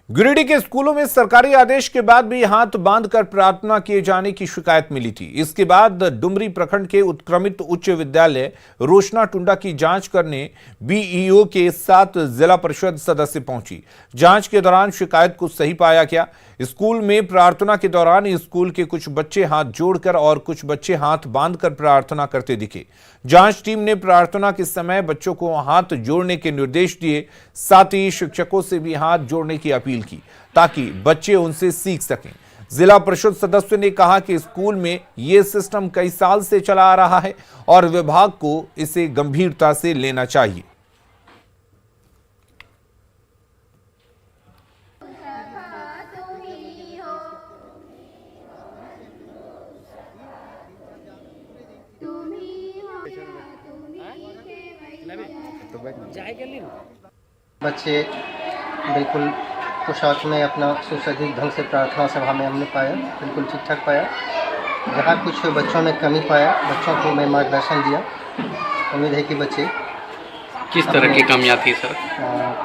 गिरिडीह के स्कूलों में सरकारी आदेश के बाद भी हाथ बांधकर प्रार्थना किए जाने की शिकायत मिली थी। इसके बाद डुमरी प्रखंड के उत्क्रमित उच्च विद्यालय रोशना टुंडा की जांच करने बीईओ के साथ जिला परिषद सदस्य पहुंची। जांच के दौरान शिकायत को सही पाया गया। स्कूल में प्रार्थना के दौरान स्कूल के कुछ बच्चे हाथ जोड़कर और कुछ बच्चे हाथ बांधकर प्रार्थना करते दिखे। जांच टीम ने प्रार्थना के समय बच्चों को हाथ जोड़ने के निर्देश दिए, साथ ही शिक्षकों से भी हाथ जोड़ने की अपील की, ताकि बच्चे उनसे सीख सकें। जिला परिषद सदस्य ने कहा कि स्कूल में यह सिस्टम कई साल से चला आ रहा है और विभाग को इसे गंभीरता से लेना चाहिए। बच्चे बिल्कुल पोशाक में अपना सुसज्जित ढंग से प्रार्थना सभा में हमने पाया, बिल्कुल ठीक ठाक पाया। जहाँ कुछ बच्चों में कमी पाया, बच्चों को मैं मार्गदर्शन दिया। उम्मीद है कि बच्चे किस तरह की कमियाँ थी सर?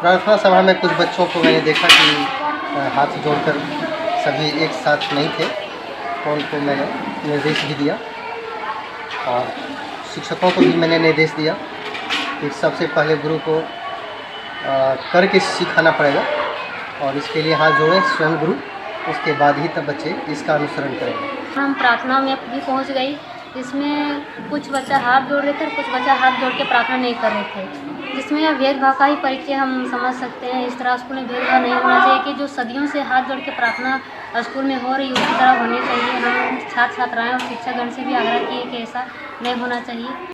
प्रार्थना सभा में कुछ बच्चों को मैंने देखा कि हाथ जोड़कर सभी एक साथ नहीं थे, तो उनको मैंने निर्देश भी दिया और शिक्षकों को भी मैंने निर्देश दिया कि सबसे पहले गुरु को करके सिखाना पड़ेगा और इसके लिए हाथ जोड़े स्वयं गुरु, उसके बाद ही तब बच्चे इसका अनुसरण करेंगे। हम प्रार्थना में भी पहुंच गई, इसमें कुछ बच्चा हाथ जोड़ रहे थे और कुछ बच्चा हाथ जोड़ के प्रार्थना नहीं कर रहे थे, जिसमें भेदभाव का ही परिचय हम समझ सकते हैं। इस तरह स्कूल में भेदभाव नहीं होना चाहिए कि जो सदियों से हाथ जोड़ के प्रार्थना स्कूल में हो रही है उसी तरह होनी चाहिए। हम छात्र छात्राएँ और शिक्षकगण से भी आग्रह किए कि ऐसा नहीं होना चाहिए।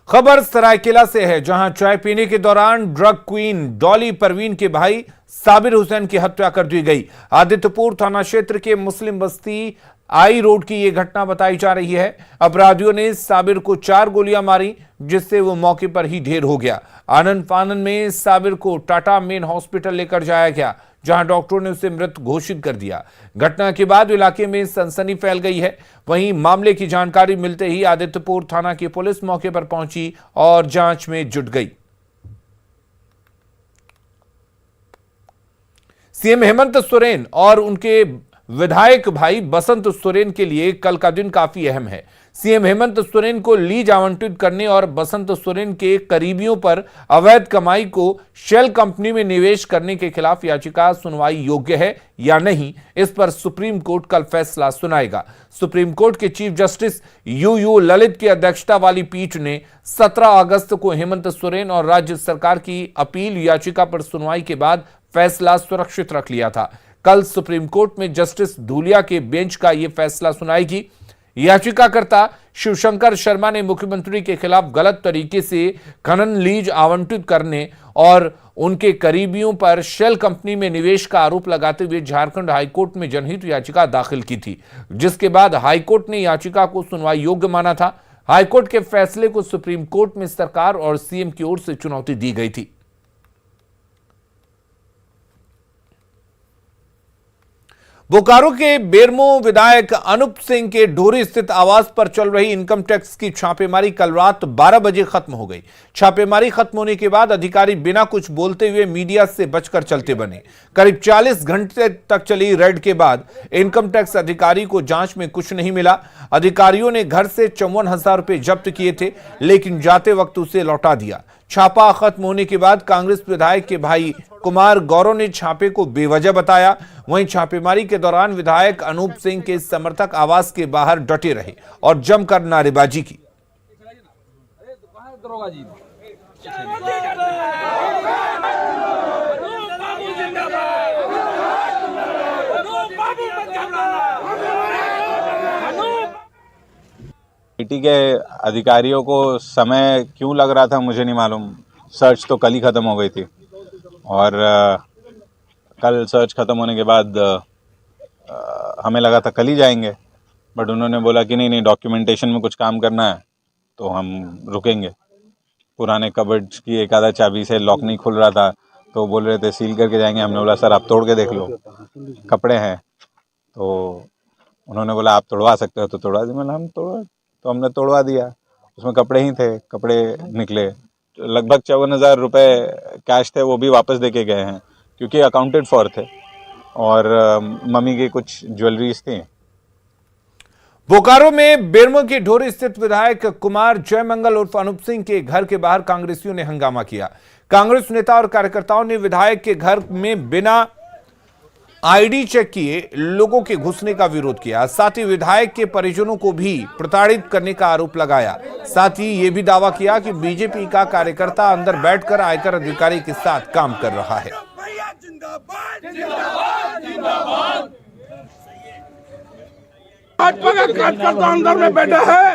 खबर सरायकेला से है, जहां चाय पीने के दौरान ड्रग क्वीन डॉली परवीन के भाई साबिर हुसैन की हत्या कर दी गई। आदित्यपुर थाना क्षेत्र के मुस्लिम बस्ती आई रोड की यह घटना बताई जा रही है। अपराधियों ने साबिर को 4 गोलियां मारी, जिससे वो मौके पर ही ढेर हो गया। आनंद फानन में साबिर को टाटा मेन हॉस्पिटल लेकर जाया गया, जहां डॉक्टरों ने उसे मृत घोषित कर दिया। घटना के बाद इलाके में सनसनी फैल गई है। वहीं मामले की जानकारी मिलते ही आदित्यपुर थाना की पुलिस मौके पर पहुंची और जांच में जुट गई। सीएम हेमंत सोरेन और उनके विधायक भाई बसंत सोरेन के लिए कल का दिन काफी अहम है। सीएम हेमंत सोरेन को लीज आवंटित करने और बसंत सोरेन के करीबियों पर अवैध कमाई को शेल कंपनी में निवेश करने के खिलाफ याचिका सुनवाई योग्य है या नहीं, इस पर सुप्रीम कोर्ट कल फैसला सुनाएगा। सुप्रीम कोर्ट के चीफ जस्टिस यूयू ललित की अध्यक्षता वाली पीठ ने 17 अगस्त को हेमंत सोरेन और राज्य सरकार की अपील याचिका पर सुनवाई के बाद फैसला सुरक्षित रख लिया था। कल सुप्रीम कोर्ट में जस्टिस धूलिया के बेंच का यह फैसला सुनाएगी। याचिकाकर्ता शिवशंकर शर्मा ने मुख्यमंत्री के खिलाफ गलत तरीके से खनन लीज आवंटित करने और उनके करीबियों पर शेल कंपनी में निवेश का आरोप लगाते हुए झारखंड हाईकोर्ट में जनहित याचिका दाखिल की थी, जिसके बाद हाईकोर्ट ने याचिका को सुनवाई योग्य माना था। हाईकोर्ट के फैसले को सुप्रीम कोर्ट में सरकार और सीएम की ओर से चुनौती दी गई थी। बोकारो के बेरमो विधायक अनूप सिंह के ढोरी स्थित आवास पर चल रही इनकम टैक्स की छापेमारी कल रात 12 बजे खत्म हो गई। छापेमारी खत्म होने के बाद अधिकारी बिना कुछ बोलते हुए मीडिया से बचकर चलते बने। करीब 40 घंटे तक चली रेड के बाद इनकम टैक्स अधिकारी को जांच में कुछ नहीं मिला। अधिकारियों ने घर से 54,000 रुपए जब्त किए थे, लेकिन जाते वक्त उसे लौटा दिया। छापा खत्म होने के बाद कांग्रेस विधायक के भाई कुमार गौरव ने छापे को बेवजह बताया। वहीं छापेमारी के दौरान विधायक अनूप सिंह के समर्थक आवास के बाहर डटे रहे और जमकर नारेबाजी की। ईटी के अधिकारियों को समय क्यों लग रहा था मुझे नहीं मालूम। सर्च तो कल ही ख़त्म हो गई थी और कल सर्च ख़त्म होने के बाद हमें लगा था कल ही जाएंगे, बट उन्होंने बोला कि नहीं डॉक्यूमेंटेशन में कुछ काम करना है तो हम रुकेंगे। पुराने कबर्ड्स की एक आधा चाबी से लॉक नहीं खुल रहा था तो बोल रहे थे सील करके जाएंगे। हमने बोला सर आप तोड़ के देख लो, कपड़े हैं। तो उन्होंने बोला आप तोड़वा सकते हो तो तोड़वा दी। मैंने हम तोड़वा, तो हमने तोड़वा दिया। उसमें कपड़े ही थे, कपड़े निकले। लगभग 54,000 रुपये कैश थे, वो भी वापस देके गए हैं क्योंकि अकाउंटेड फॉर थे और मम्मी की कुछ ज्वेलरीज थी। बोकारो में बेरमो के ढोरी स्थित विधायक कुमार जयमंगल उर्फ अनूप सिंह के घर के बाहर कांग्रेसियों ने हंगामा किया। कांग्रेस नेता और कार्यकर्ताओं ने विधायक के घर में बिना आईडी चेक किए लोगों के घुसने का विरोध किया। साथ ही विधायक के परिजनों को भी प्रताड़ित करने का आरोप लगाया। साथ ही यह भी दावा किया कि बीजेपी का कार्यकर्ता अंदर बैठकर आयकर अधिकारी के साथ काम कर रहा है। भाजपा का कार्यकर्ता अंदर में बैठा है।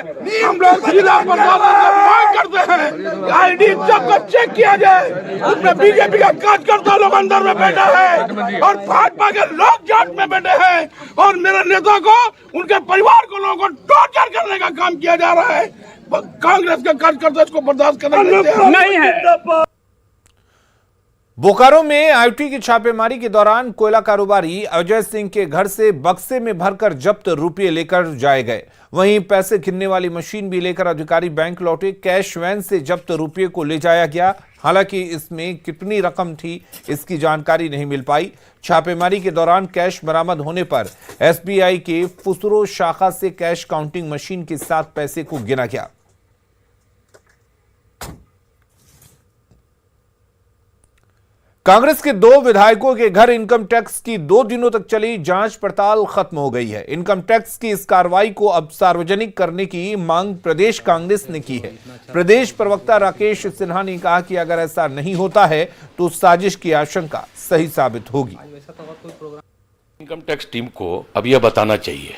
हम लोग जिला प्रशासन से मांग करते हैं आईडी सबको चेक किया जाए। उसमें बीजेपी का कार्यकर्ता लोग अंदर में बैठा है और भाजपा के लोग जाट में बैठे हैं और मेरे नेता को, उनके परिवार को, लोगों को टॉर्चर करने का काम किया जा रहा है। कांग्रेस के कार्यकर्ता इसको बर्दाश्त करने नहीं है। बोकारो में आईटी की छापेमारी के दौरान कोयला कारोबारी अजय सिंह के घर से बक्से में भरकर जब्त रुपये लेकर जाए गए। वहीं पैसे गिनने वाली मशीन भी लेकर अधिकारी बैंक लौटे। कैश वैन से जब्त रुपये को ले जाया गया। हालांकि इसमें कितनी रकम थी इसकी जानकारी नहीं मिल पाई। छापेमारी के दौरान कैश बरामद होने पर एसबीआई के फुसरो शाखा से कैश काउंटिंग मशीन के साथ पैसे को गिना गया। कांग्रेस के 2 विधायकों के घर इनकम टैक्स की 2 दिनों तक चली जांच पड़ताल खत्म हो गई है। इनकम टैक्स की इस कार्रवाई को अब सार्वजनिक करने की मांग प्रदेश कांग्रेस ने की है। प्रदेश प्रवक्ता राकेश सिन्हा ने कहा कि अगर ऐसा नहीं होता है तो साजिश की आशंका सही साबित होगी। इनकम टैक्स टीम को अब यह बताना चाहिए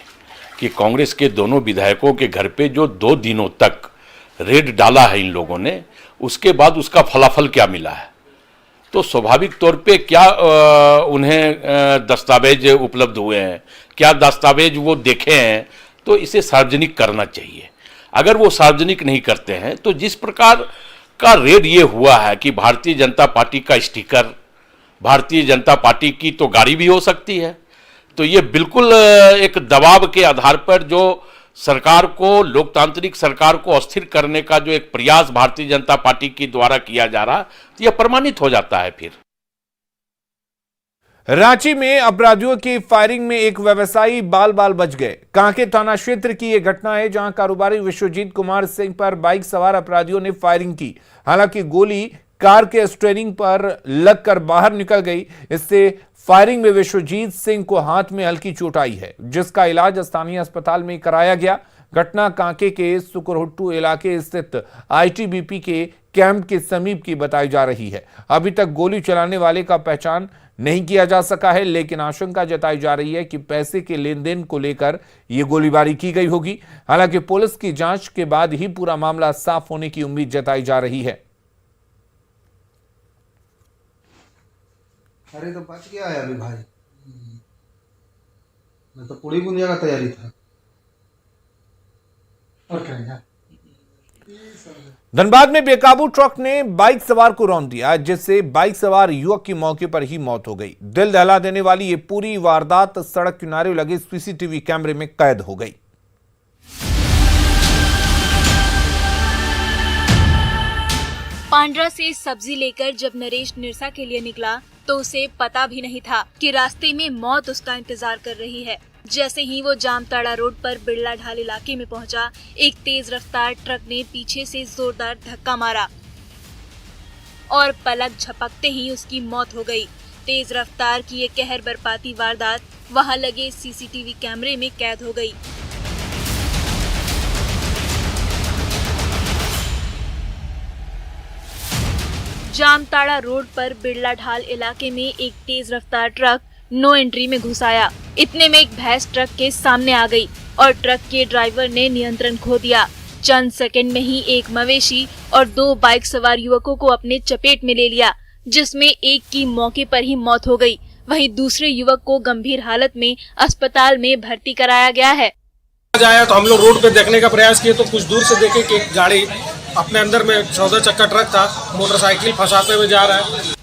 कि कांग्रेस के दोनों विधायकों के घर पे जो 2 दिनों तक रेड डाला है इन लोगों ने, उसके बाद उसका फलाफल क्या मिला है। तो स्वाभाविक तौर पे क्या उन्हें दस्तावेज उपलब्ध हुए हैं, क्या दस्तावेज वो देखे हैं, तो इसे सार्वजनिक करना चाहिए। अगर वो सार्वजनिक नहीं करते हैं तो जिस प्रकार का रेड ये हुआ है कि भारतीय जनता पार्टी का स्टिकर, भारतीय जनता पार्टी की तो गाड़ी भी हो सकती है, तो ये बिल्कुल एक दबाव के आधार पर जो सरकार को, लोकतांत्रिक सरकार को अस्थिर करने का जो एक प्रयास भारतीय जनता पार्टी के द्वारा किया जा रहा, तो यह प्रमाणित हो जाता है। फिर रांची में अपराधियों की फायरिंग में एक व्यवसायी बाल बाल बच गए। कांके थाना क्षेत्र की यह घटना है जहां कारोबारी विश्वजीत कुमार सिंह पर बाइक सवार अपराधियों ने फायरिंग की। हालांकि गोली कार के स्टीयरिंग पर लगकर बाहर निकल गई। इससे फायरिंग में विश्वजीत सिंह को हाथ में हल्की चोट आई है, जिसका इलाज स्थानीय अस्पताल में कराया गया। घटना कांके के सुकरहुट्टू इलाके स्थित आईटीबीपी के कैंप के समीप की बताई जा रही है। अभी तक गोली चलाने वाले का पहचान नहीं किया जा सका है, लेकिन आशंका जताई जा रही है कि पैसे के लेन देन को लेकर यह गोलीबारी की गई होगी। हालांकि पुलिस की जांच के बाद ही पूरा मामला साफ होने की उम्मीद जताई जा रही है। अरे तो बच गया है अभी भाई, मैं तो पूरी बुनिया का तैयारी था। और क्या धनबाद में बेकाबू ट्रक ने बाइक सवार को रौंद दिया, जिससे बाइक सवार युवक की मौके पर ही मौत हो गई। दिल दहला देने वाली ये पूरी वारदात सड़क किनारे लगे सीसीटीवी कैमरे में कैद हो गई। पांड्रा से सब्जी लेकर जब नरेश निरसा के लिए निकला तो उसे पता भी नहीं था कि रास्ते में मौत उसका इंतजार कर रही है। जैसे ही वो जामताड़ा रोड पर बिरला ढाल इलाके में पहुंचा, एक तेज रफ्तार ट्रक ने पीछे से जोरदार धक्का मारा और पलक झपकते ही उसकी मौत हो गई। तेज रफ्तार की ये कहर बरपाती वारदात वहां लगे सीसीटीवी कैमरे में कैद हो गई। जामताड़ा रोड पर बिरला ढाल इलाके में एक तेज रफ्तार ट्रक नो एंट्री में घुस आया। इतने में एक भैंस ट्रक के सामने आ गई और ट्रक के ड्राइवर ने नियंत्रण खो दिया। चंद सेकंड में ही एक मवेशी और 2 बाइक सवार युवकों को अपने चपेट में ले लिया, जिसमें एक की मौके पर ही मौत हो गई। वहीं दूसरे युवक को गंभीर हालत में अस्पताल में भर्ती कराया गया है। आया तो हम लोग रोड पे देखने का प्रयास किए तो कुछ दूर से देखे कि एक गाड़ी अपने अंदर में 14 चक्का ट्रक था, मोटरसाइकिल फंसाते हुए जा रहा है।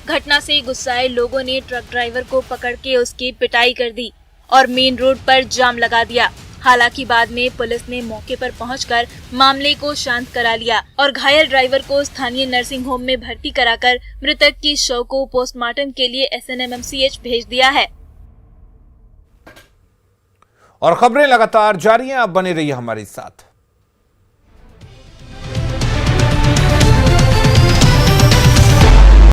घटना से गुस्साए लोगों ने ट्रक ड्राइवर को पकड़ के उसकी पिटाई कर दी और मेन रोड पर जाम लगा दिया। हालांकि बाद में पुलिस ने मौके पर पहुंचकर मामले को शांत करा लिया और घायल ड्राइवर को स्थानीय नर्सिंग होम में भर्ती कराकर मृतक की शव को पोस्टमार्टम के लिए SNMMCH भेज दिया है। और खबरें लगातार जारी हैं, आप बने रहिए हमारे साथ।